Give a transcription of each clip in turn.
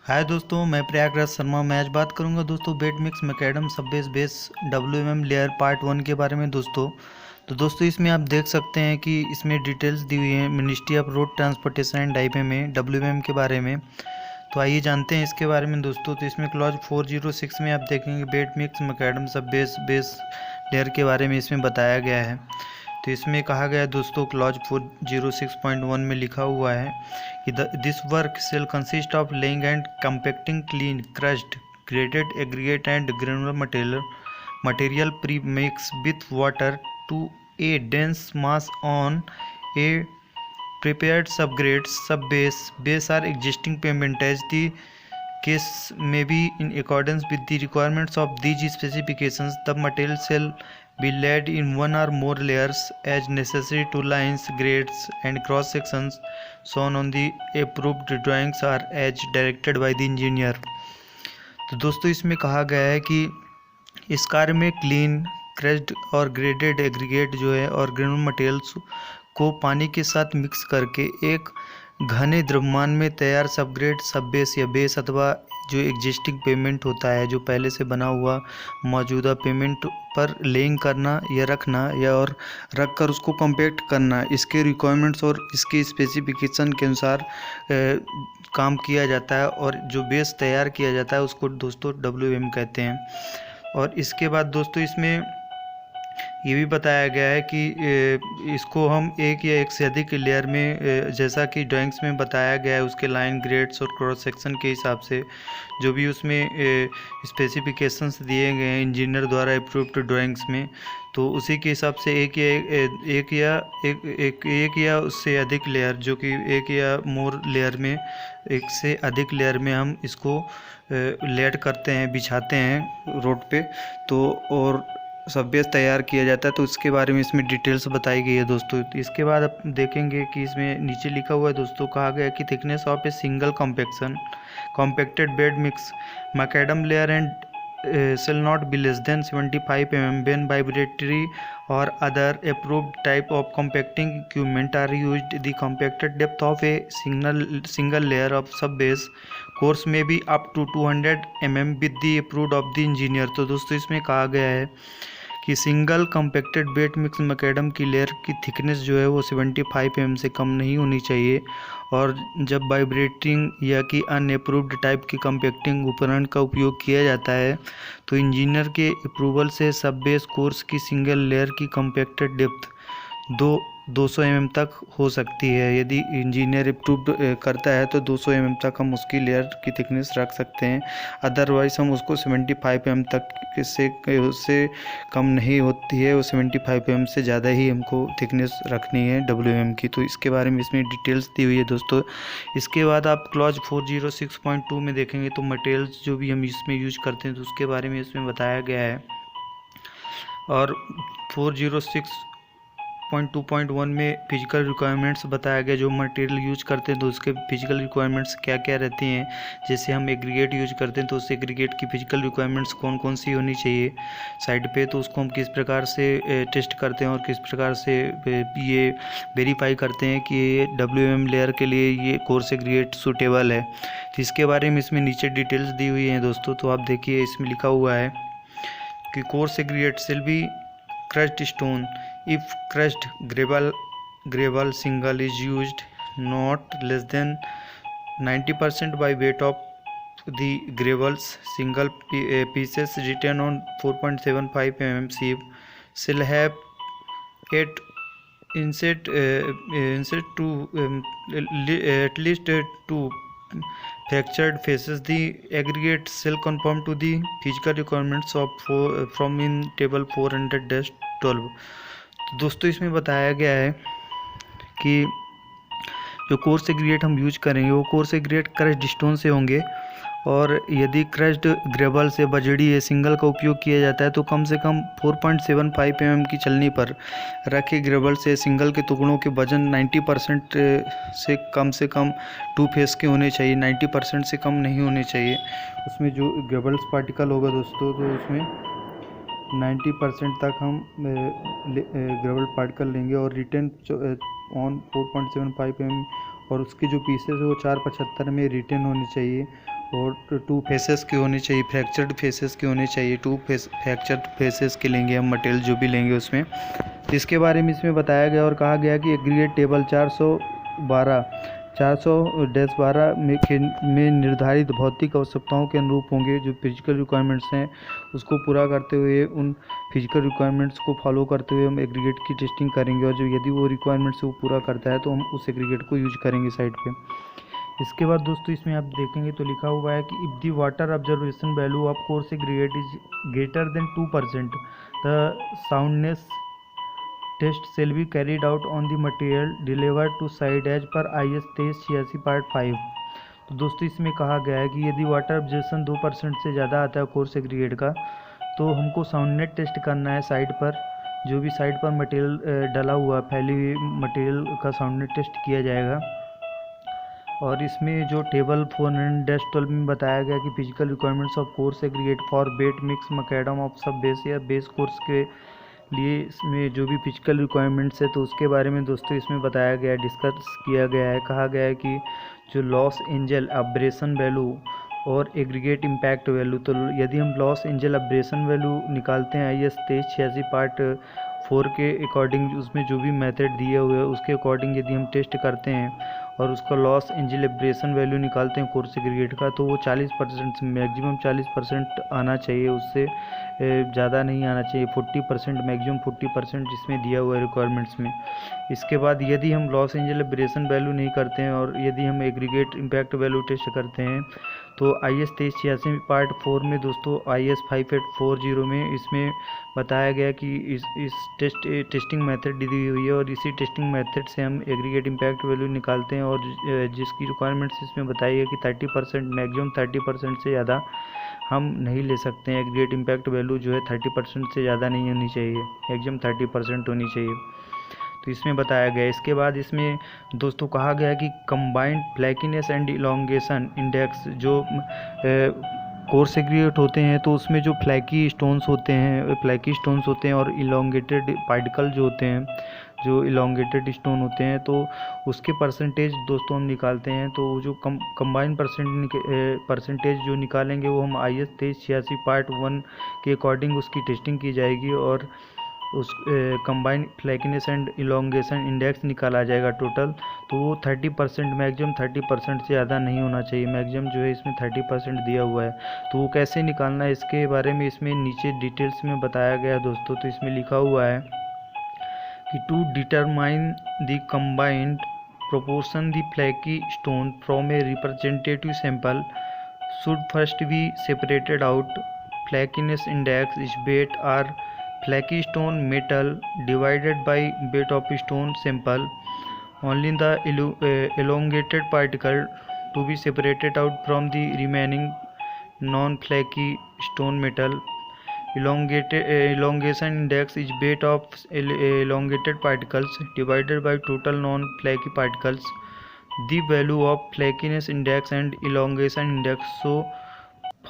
हाय दोस्तों, मैं प्रयागराज शर्मा। मैं आज बात करूंगा दोस्तों बेट मिक्स मैकेडम सब बेस WMM लेयर पार्ट 1 के बारे में दोस्तों। तो दोस्तों इसमें आप देख सकते हैं कि इसमें डिटेल्स दी हुई हैं ministry of road transportation and highway में WMM के बारे में। तो आइए जानते हैं इसके बारे में दोस्तों। तो इसमें क्लॉज 406 में आप देखेंगे बेट मिक्स मैकेडम सब बेस लेयर के बारे में इसमें बताया गया है। तो इसमें कहा गया है दोस्तों, क्लॉज 406.1 में लिखा हुआ है कि this work shall consist of laying and compacting clean crushed graded aggregate and granular material pre mix with water to a dense mass on a prepared subgrades sub base are existing payment as the case may be in accordance with the requirements of these specifications. The material shall be laid in one or more layers as necessary to lines, grades and cross sections shown on the approved drawings are as directed by the engineer. तो दोस्तों इसमें कहा गया है कि इस कार्य में क्लीन क्रश्ड और ग्रेडेड एग्रीगेट जो है और ग्रेनुलर मटेरियल्स को पानी के साथ मिक्स करके एक घने द्रव्यमान में तैयार सबग्रेड सब बेस या बेस अथवा जो एग्जिस्टिंग पेमेंट होता है, जो पहले से बना हुआ मौजूदा पेमेंट पर लेइंग करना या रखना या और रख कर उसको कम्पैक्ट करना, इसके रिक्वायरमेंट्स और इसके स्पेसिफिकेशन के अनुसार काम किया जाता है। और जो बेस तैयार किया जाता है उसको दोस्तों WM कहते हैं। और इसके बाद दोस्तों इसमें ये भी बताया गया है कि इसको हम एक या एक से अधिक लेयर में, जैसा कि ड्राइंग्स में बताया गया है उसके लाइन ग्रेड्स और क्रॉस सेक्शन के हिसाब से जो भी उसमें स्पेसिफिकेशंस दिए गए हैं इंजीनियर द्वारा अप्रूव्ड ड्राइंग्स में, तो उसी के हिसाब से एक या उससे अधिक लेयर, जो कि एक या मोर लेयर में, एक से अधिक लेयर में हम इसको लेड करते हैं, बिछाते हैं रोड पे, तो और सब बेस तैयार किया जाता है। तो इसके बारे में इसमें डिटेल्स बताई गई है दोस्तों। तो इसके बाद आप देखेंगे कि इसमें नीचे लिखा हुआ है दोस्तों, कहा गया कि thickness of a single compacted bed mix macadam layer and shall not be less than 75 mm when vibratory or other approved type of compacting equipment are used. The compacted depth of a single layer of sub base course may be up to 200 mm with the approved of the engineer। तो दोस्तों इसमें कहा गया है कि single compacted बेट mix macadam की layer की thickness जो है वो 75 mm से कम नहीं होनी चाहिए। और जब वाइब्रेटिंग या कि अनअप्रूव्ड टाइप की कम्पैक्टिंग उपकरण का उपयोग किया जाता है तो इंजीनियर के अप्रूवल से सब बेस कोर्स की सिंगल लेयर की कम्पैक्टेड डेप्थ 200 mm तक हो सकती है। यदि इंजीनियर अप्रूव्ड करता है तो 200 mm तक हम उसकी लेयर की थिकनेस रख सकते हैं, अदरवाइज हम उसको 75 mm तक से उससे कम नहीं होती है, वो 75 mm से ज़्यादा ही हमको थिकनेस रखनी है WM की। तो इसके बारे में इसमें डिटेल्स दी हुई है दोस्तों। इसके बाद आप क्लॉज 406.2 में देखेंगे तो मटेरियल्स जो भी हम इसमें यूज करते हैं तो उसके बारे में इसमें बताया गया है। और 406.2.1 में फिजिकल रिक्वायरमेंट्स बताया गया, जो मटेरियल यूज करते हैं तो उसके फिजिकल रिक्वायरमेंट्स क्या क्या रहती हैं। जैसे हम एग्रीगेट यूज करते हैं तो उस एग्रीगेट की फिजिकल रिक्वायरमेंट्स कौन कौन सी होनी चाहिए साइड पे, तो उसको हम किस प्रकार से टेस्ट करते हैं और किस प्रकार से ये वेरीफाई करते हैं कि ये WM लेयर के लिए ये कोर्स एग्रीगेट सूटेबल है। तो इसके बारे में इसमें नीचे डिटेल्स दी हुई हैं दोस्तों। तो आप देखिए इसमें लिखा हुआ है कि coarse aggregate shall be crushed stone if crushed gravel single is used, not less than 90% by weight of the gravels single pieces written on 4.75 mm sieve shall have 8 inset to at least 2 fractured faces. The aggregate shall conform to the physical requirements of from in table 400-12। तो दोस्तों इसमें बताया गया है कि जो coarse aggregate हम use करेंगे वो कोर्स एग्रीगेट क्रश्ड स्टोन से होंगे, और यदि क्रश्ड ग्रेवल से बजड़ी या सिंगल का उपयोग किया जाता है तो कम से कम 4.75 mm की चलनी पर रखे ग्रेवल से सिंगल के टुकड़ों के वजन 90% से कम 2 फेस के होने चाहिए, 90% से कम नहीं होने चाहिए। उसमें जो ग्रेवल्स पार्टिकल होगा दोस्तों तो उसमें 90% तक हम ग्रेवल पार्टिकल लेंगे और रिटेन ऑन 4.75 mm, और उसके जो पीसेस है वो 4.75 में रिटेन होनी चाहिए। और 2 फेसेस की होनी चाहिए, फ्रैक्चर्ड फेसेस की होनी चाहिए। 2 फ्रैक्चर्ड फेसेस के लेंगे हम मटेरियल जो भी लेंगे उसमें। तो इसके बारे में इसमें बताया गया और कहा गया कि एग्रीगेट टेबल 412 में निर्धारित भौतिक आवश्यकताओं के अनुरूप होंगे। जो फिजिकल रिक्वायरमेंट्स हैं उसको पूरा करते हुए, उन फिजिकल रिक्वायरमेंट्स को फॉलो करते हुए हम एग्रीगेट की टेस्टिंग करेंगे, और जो यदि वो रिक्वायरमेंट्स वो पूरा करता है तो हम उस एग्रीगेट को यूज करेंगे साइट पे। इसके बाद दोस्तों इसमें आप देखेंगे तो लिखा हुआ है कि if the water observation value of coarse aggregate is greater than 2%, the soundness test shall be carried out on the material delivered to site as per IS 2386 part 5। तो दोस्तों इसमें कहा गया है कि यदि वाटर ऑब्जर्वेशन 2% से ज़्यादा आता है कोर्स एग्रीगेट का, तो हमको साउंडनेस टेस्ट करना है साइट पर। जो भी साइट पर मटेरियल डला हुआ फैली हुई मटेरियल का साउंडनेस टेस्ट किया जाएगा। और इसमें जो टेबल 412 में बताया गया कि physical requirements of coarse aggregate for wet mix macadam of sub base या बेस कोर्स के लिए इसमें जो भी फिजिकल रिक्वायरमेंट्स है तो उसके बारे में दोस्तों इसमें बताया गया है, डिस्कस किया गया है। कहा गया है कि जो लॉस एंजल अब्रेशन वैल्यू और एग्रीगेट इम्पैक्ट वैल्यू, तो यदि हम लॉस एंजल अब्रेशन वैल्यू निकालते हैं IS 2386 पार्ट 4 के अकॉर्डिंग, उसमें जो भी मेथड दिए हुए हैं उसके अकॉर्डिंग यदि हम टेस्ट करते हैं और उसका लॉस एंजल एब्रेशन वैल्यू निकालते हैं कोर्स एग्रीगेट का, तो वो 40% मैक्सिमम 40% आना चाहिए, उससे ज़्यादा नहीं आना चाहिए। 40% मैक्सिमम 40% जिसमें दिया हुआ है रिक्वायरमेंट्स में। इसके बाद यदि हम लॉस एंजल एब्रेशन वैल्यू नहीं करते हैं और यदि हम एग्रीगेट इम्पैक्ट वैल्यू टेस्ट करते हैं तो IS 2386 पार्ट 4 में दोस्तों IS 5840 में इसमें बताया गया कि इस टेस्टिंग मेथड दी हुई है और इसी टेस्टिंग मेथड से हम एग्रीगेट इम्पैक्ट वैल्यू निकालते हैं। और जिसकी रिक्वायरमेंट्स इसमें बताई है कि 30% मैक्सिमम 30% से ज़्यादा हम नहीं ले सकते हैं। एग्रीगेट इम्पैक्ट वैल्यू जो है 30% से ज़्यादा नहीं होनी चाहिए, मैक्सिमम 30% होनी चाहिए। तो इसमें बताया गया। इसके बाद इसमें दोस्तों कहा गया कि कंबाइंड फ्लैकीनेस एंड इलोंगेशन इंडेक्स, जो कोर्स एग्रीगेट होते हैं तो उसमें जो फ्लैकी स्टोन्स होते हैं और इलोंगेटेड पार्टिकल जो होते हैं, जो इलोंगेटेड स्टोन होते हैं, तो उसके परसेंटेज दोस्तों हम निकालते हैं। तो जो कंबाइन परसेंटेज जो निकालेंगे वो हम IS 2386 पार्ट 1 के अकॉर्डिंग उसकी टेस्टिंग की जाएगी और उस कंबाइन फ्लैकीनेस एंड इलोंगेशन इंडेक्स निकाला जाएगा टोटल। तो वो 30% मैक्सिमम 30% से ज़्यादा नहीं होना चाहिए। मैक्सिमम जो है इसमें 30% दिया हुआ है। तो वो कैसे निकालना है इसके बारे में इसमें नीचे डिटेल्स में बताया गया है दोस्तों। तो इसमें लिखा हुआ है कि to determine the combined proportion the flaky stone from a representative sample should first be separated out. Flakiness index is weight or flaky stone metal divided by weight of stone sample. Only the elongated particle to be separated out from the remaining non-flaky stone metal. Elongation index is weight of elongated particles divided by total non-flaky particles. The value of flakiness index and elongation index so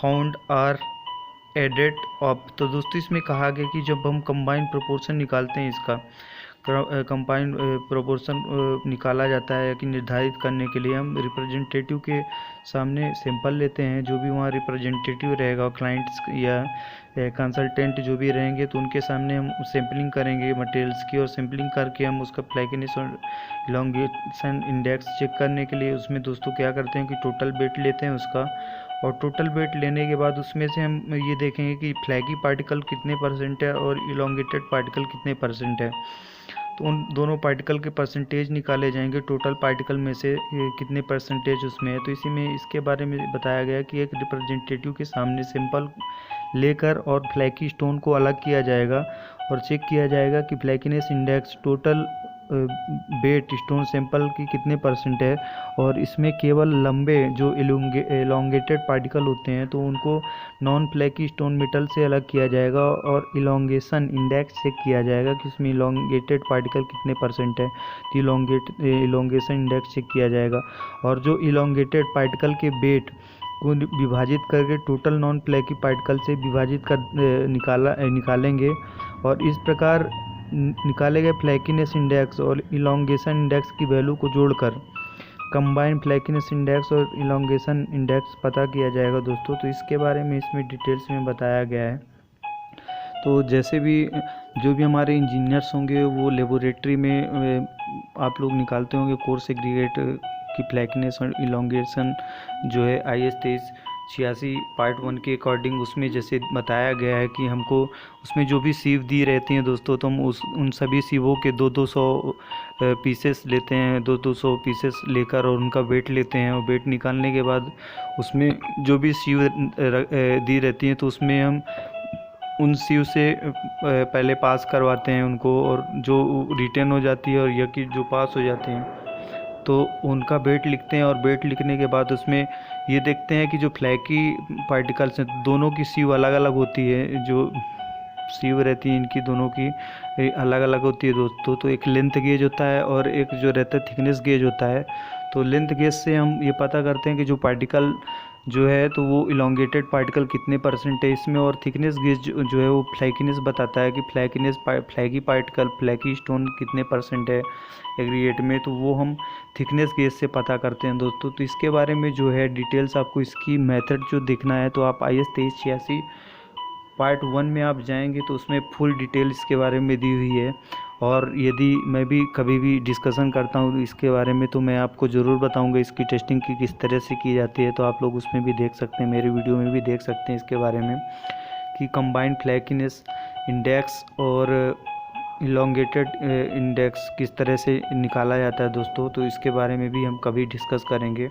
found are added up. तो दोस्तों इसमें कहा गया कि जब हम combine proportion निकालते हैं, इसका कंबाइन प्रोपोर्शन निकाला जाता है कि निर्धारित करने के लिए हम रिप्रेजेंटेटिव के सामने सैंपल लेते हैं। जो भी वहाँ रिप्रेजेंटेटिव रहेगा, क्लाइंट्स या कंसल्टेंट जो भी रहेंगे, तो उनके सामने हम सैम्पलिंग करेंगे मटेरियल्स की, और सैम्पलिंग करके हम उसका फ्लैकीनेस और इलोंगेशन इंडेक्स चेक करने के लिए उसमें दोस्तों क्या करते हैं कि टोटल वेट लेते हैं उसका, और टोटल वेट लेने के बाद उसमें से हम ये देखेंगे कि फ्लैकी पार्टिकल कितने परसेंट है और इलोंगेटेड पार्टिकल कितने परसेंट है। तो उन दोनों पार्टिकल के परसेंटेज निकाले जाएंगे, टोटल पार्टिकल में से कितने परसेंटेज उसमें है। तो इसी में इसके बारे में बताया गया कि एक रिप्रेजेंटेटिव के सामने सैंपल लेकर और फ्लैकी स्टोन को अलग किया जाएगा और चेक किया जाएगा कि flakiness index total weight stone sample की कितने परसेंट है। और इसमें केवल लंबे जो इलोंगेटेड पार्टिकल होते हैं तो उनको नॉन फ्लैकी स्टोन मेटल से अलग किया जाएगा और इलोंगेशन इंडेक्स चेक किया जाएगा कि उसमें इलोंगेटेड पार्टिकल कितने परसेंट है, तो इलोंगेशन इंडेक्स चेक किया जाएगा। और जो इलोंगेटेड पार्टिकल के वेट को विभाजित करके टोटल नॉन फ्लैकी पार्टिकल से विभाजित कर निकालेंगे, और इस प्रकार निकाले गए फ्लैकीनेस इंडेक्स और इलोंगेशन इंडेक्स की वैल्यू को जोड़कर कंबाइन फ्लैकीनेस इंडेक्स और इलोंगेशन इंडेक्स पता किया जाएगा दोस्तों। तो इसके बारे में इसमें डिटेल्स में बताया गया है। तो जैसे भी जो भी हमारे इंजीनियर्स होंगे वो लेबोरेटरी में आप लोग निकालते होंगे कोर्स एग्रीगेट की फ्लैकीनेस और इलोंगेशन जो है IS 2386 पार्ट 1 के अकॉर्डिंग, उसमें जैसे बताया गया है कि हमको उसमें जो भी सीव दी रहती हैं दोस्तों, तो हम उन सभी सीवों के 200 पीसेस लेते हैं, 200 पीसेस लेकर और उनका वेट लेते हैं। और वेट निकालने के बाद उसमें जो भी सीव दी रहती हैं तो उसमें हम उन सीव से पहले पास करवाते हैं उनको, और जो रिटर्न हो जाती है और या कि जो पास हो जाते हैं तो उनका वेट लिखते हैं। और वेट लिखने के बाद उसमें ये देखते हैं कि जो फ्लैकी पार्टिकल्स हैं दोनों की सीव अलग अलग होती है, जो सीव रहती है इनकी दोनों की अलग अलग होती है दोस्तों। तो एक लेंथ गेज होता है और एक जो रहता है थिकनेस गेज होता है। तो लेंथ गेज से हम ये पता करते हैं कि जो पार्टिकल जो है तो वो इलोंगेटेड पार्टिकल कितने परसेंट है इसमें, और थिकनेस गेज जो है वो फ्लैकीनेस बताता है कि फ्लैगी पार्टिकल फ्लैकी स्टोन कितने परसेंट है एग्रीगेट में। तो वो हम थिकनेस गेज से पता करते हैं दोस्तों। तो इसके बारे में जो है डिटेल्स आपको इसकी मेथड जो देखना है तो आप IS 2386 पार्ट 1 में आप जाएंगे तो उसमें फुल डिटेल इसके बारे में दी हुई है। और यदि मैं भी कभी भी डिस्कशन करता हूँ इसके बारे में तो मैं आपको ज़रूर बताऊँगा इसकी टेस्टिंग की किस तरह से की जाती है। तो आप लोग उसमें भी देख सकते हैं, मेरी वीडियो में भी देख सकते हैं इसके बारे में कि कंबाइंड फ्लैकीनेस इंडेक्स और इलोंगेटेड इंडेक्स किस तरह से निकाला जाता है दोस्तों। तो इसके बारे में भी हम कभी डिस्कस करेंगे।